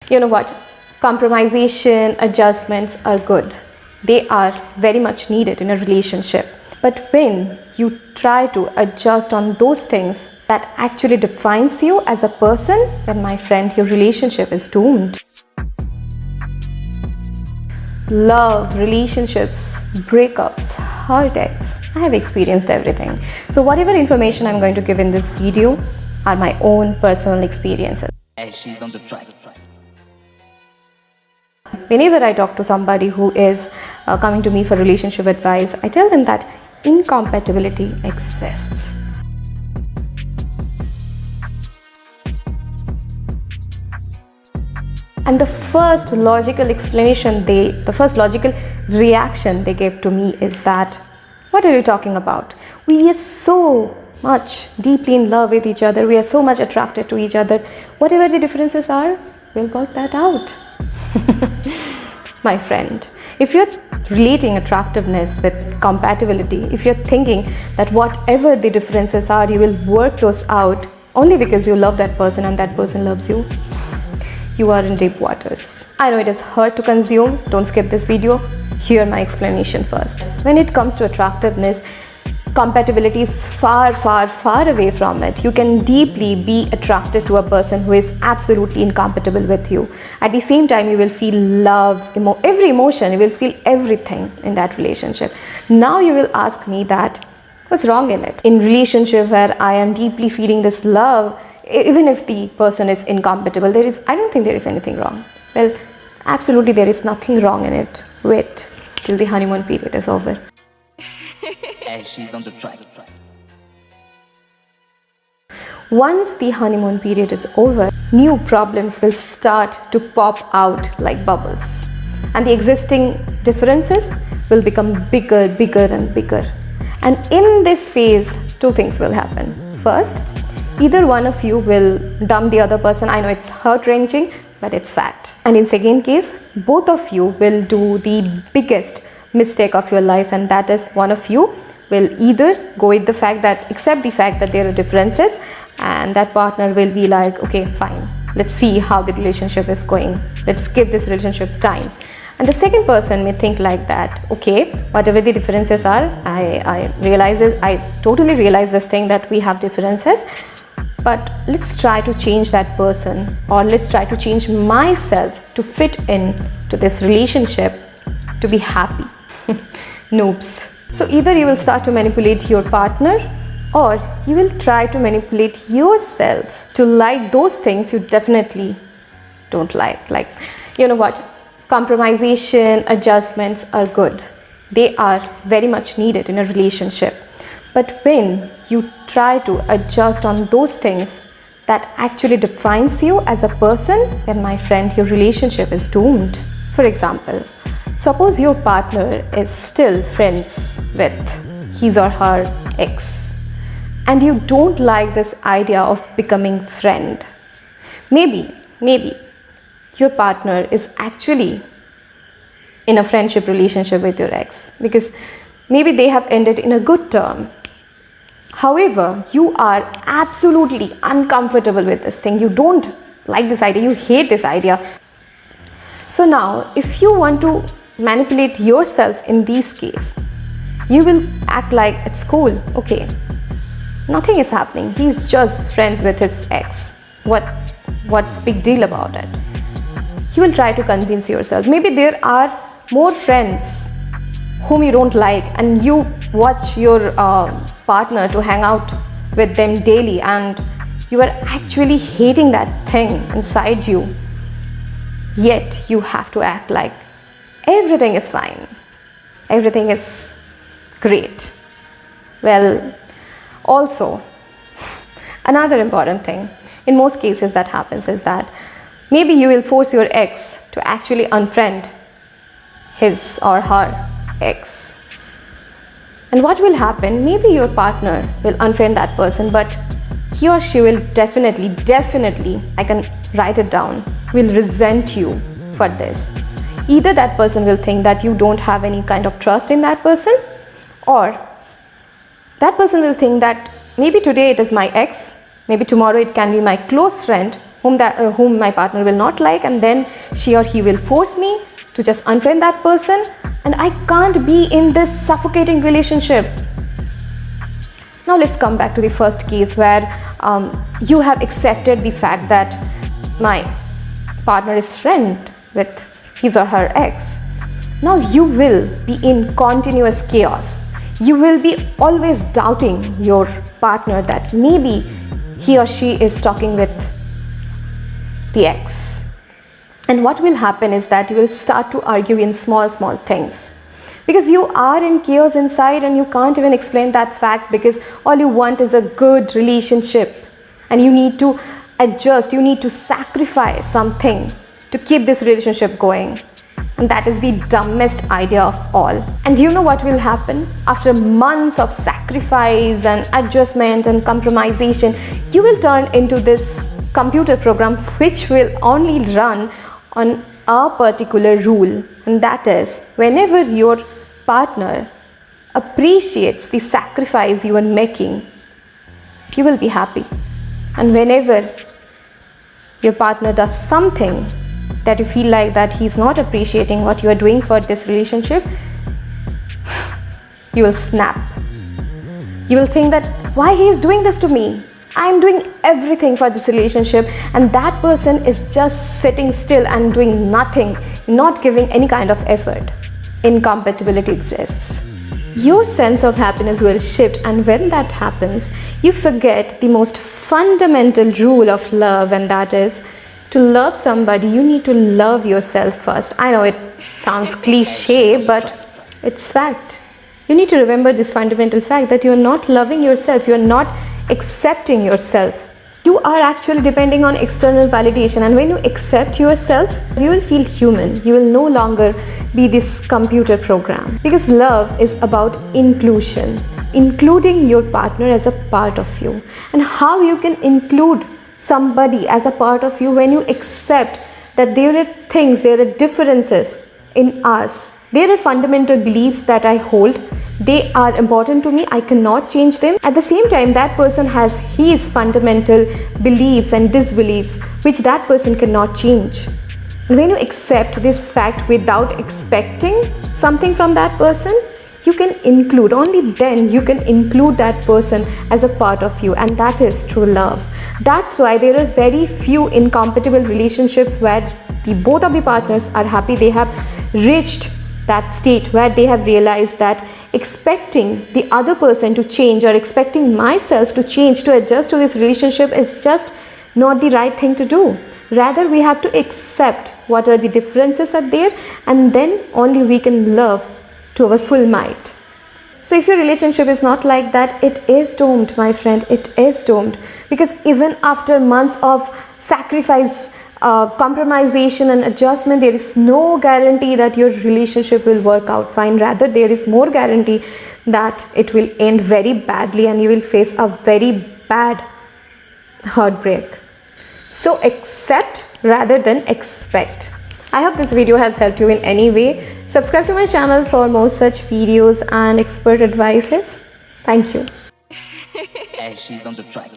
You know what? Compromisation, adjustments are good. They are very much needed in a relationship. But when you try to adjust on those things that actually defines you as a person, then my friend, your relationship is doomed. Love, relationships, breakups, heartaches. I have experienced everything. So whatever information I'm going to give in this video are my own personal experiences. Hey, she's on the track. Whenever I talk to somebody who is coming to me for relationship advice, I tell them that incompatibility exists. And the first logical explanation the first logical reaction they gave to me is that, what are you talking about? We are so much deeply in love with each other. We are so much attracted to each other. Whatever the differences are, we'll work that out. My friend, if you're relating attractiveness with compatibility, if you're thinking that whatever the differences are, you will work those out only because you love that person and that person loves you, you are in deep waters. I know it is hard to consume. Don't skip this video. Hear my explanation first. When it comes to attractiveness, compatibility is far, far, far away from it. You can deeply be attracted to a person who is absolutely incompatible with you. At the same time, you will feel love, every emotion, you will feel everything in that relationship. Now you will ask me that, what's wrong in it? In relationship where I am deeply feeling this love, even if the person is incompatible, I don't think there is anything wrong. Well, absolutely there is nothing wrong in it. Wait till the honeymoon period is over. Hey, she's on the track. Once the honeymoon period is over, new problems will start to pop out like bubbles. And the existing differences will become bigger, bigger and bigger. And in this phase, two things will happen. First, either one of you will dump the other person. I know it's heart-wrenching, but it's fact. And in second case, both of you will do the biggest mistake of your life, and that is one of you will either go with the fact that, accept the fact that there are differences, and that partner will be like, okay, fine, let's see how the relationship is going. Let's give this relationship time. And the second person may think like that, okay, whatever the differences are, I totally realize this thing that we have differences, but let's try to change that person, or let's try to change myself to fit in to this relationship, to be happy. Noobs. So either you will start to manipulate your partner, or you will try to manipulate yourself to like those things you definitely don't like. Like, you know what? Compromisation, adjustments are good. They are very much needed in a relationship. But when you try to adjust on those things that actually defines you as a person, then my friend, your relationship is doomed. For example, suppose your partner is still friends with his or her ex, and you don't like this idea of becoming friend. Maybe your partner is actually in a friendship relationship with your ex, because maybe they have ended in a good term. However, you are absolutely uncomfortable with this thing. You don't like this idea. You hate this idea. So now, if you want to manipulate yourself in this case, you will act like it's cool. Okay, nothing is happening. He's just friends with his ex. What's big deal about it? You will try to convince yourself. Maybe there are more friends whom you don't like, and you watch your partner to hang out with them daily, and you are actually hating that thing inside you. Yet you have to act like everything is fine, everything is great. Well, also, another important thing in most cases that happens is that maybe you will force your ex to actually unfriend his or her ex. And what will happen? Maybe your partner will unfriend that person, but he or she will definitely, I can write it down, will resent you for this. Either that person will think that you don't have any kind of trust in that person, or that person will think that maybe today it is my ex, maybe tomorrow it can be my close friend, whom my partner will not like, and then she or he will force me to just unfriend that person, and I can't be in this suffocating relationship. Now let's come back to the first case where you have accepted the fact that my partner is friend with his or her ex. Now you will be in continuous chaos. You will be always doubting your partner that maybe he or she is talking with the ex. And what will happen is that you will start to argue in small things, because you are in chaos inside and you can't even explain that fact, because all you want is a good relationship and you need to adjust, you need to sacrifice something to keep this relationship going. And that is the dumbest idea of all. And do you know what will happen? After months of sacrifice and adjustment and compromisation, you will turn into this computer program which will only run on a particular rule. And that is, whenever your partner appreciates the sacrifice you are making, you will be happy. And whenever your partner does something that you feel like that he's not appreciating what you are doing for this relationship, you will snap. You will think that why he is doing this to me? I'm doing everything for this relationship and that person is just sitting still and doing nothing, not giving any kind of effort. Incompatibility exists. Your sense of happiness will shift, and when that happens, you forget the most fundamental rule of love, and that is, to love somebody, you need to love yourself first. I know it sounds cliche, but it's fact. You need to remember this fundamental fact that you are not loving yourself, you are not accepting yourself. You are actually depending on external validation, and when you accept yourself, you will feel human. You will no longer be this computer program, because love is about inclusion, including your partner as a part of you. And how you can include somebody as a part of you when you accept that there are things, there are differences in us, there are fundamental beliefs that I hold, they are important to me, I cannot change them. At the same time, that person has his fundamental beliefs and disbeliefs which that person cannot change. And when you accept this fact without expecting something from that person, you can include, only then you can include that person as a part of you, and that is true love. That's why there are very few incompatible relationships where both of the partners are happy. They have reached that state where they have realized that expecting the other person to change or expecting myself to change, to adjust to this relationship is just not the right thing to do. Rather, we have to accept what are the differences are there, and then only we can love to our full might. So if your relationship is not like that, it is doomed, my friend. It is doomed, because even after months of sacrifice, compromisation and adjustment, there is no guarantee that your relationship will work out fine. Rather, there is more guarantee that it will end very badly and you will face a very bad heartbreak. So accept rather than expect. I hope this video has helped you in any way. Subscribe to my channel for more such videos and expert advices. Thank you. As she's on the track.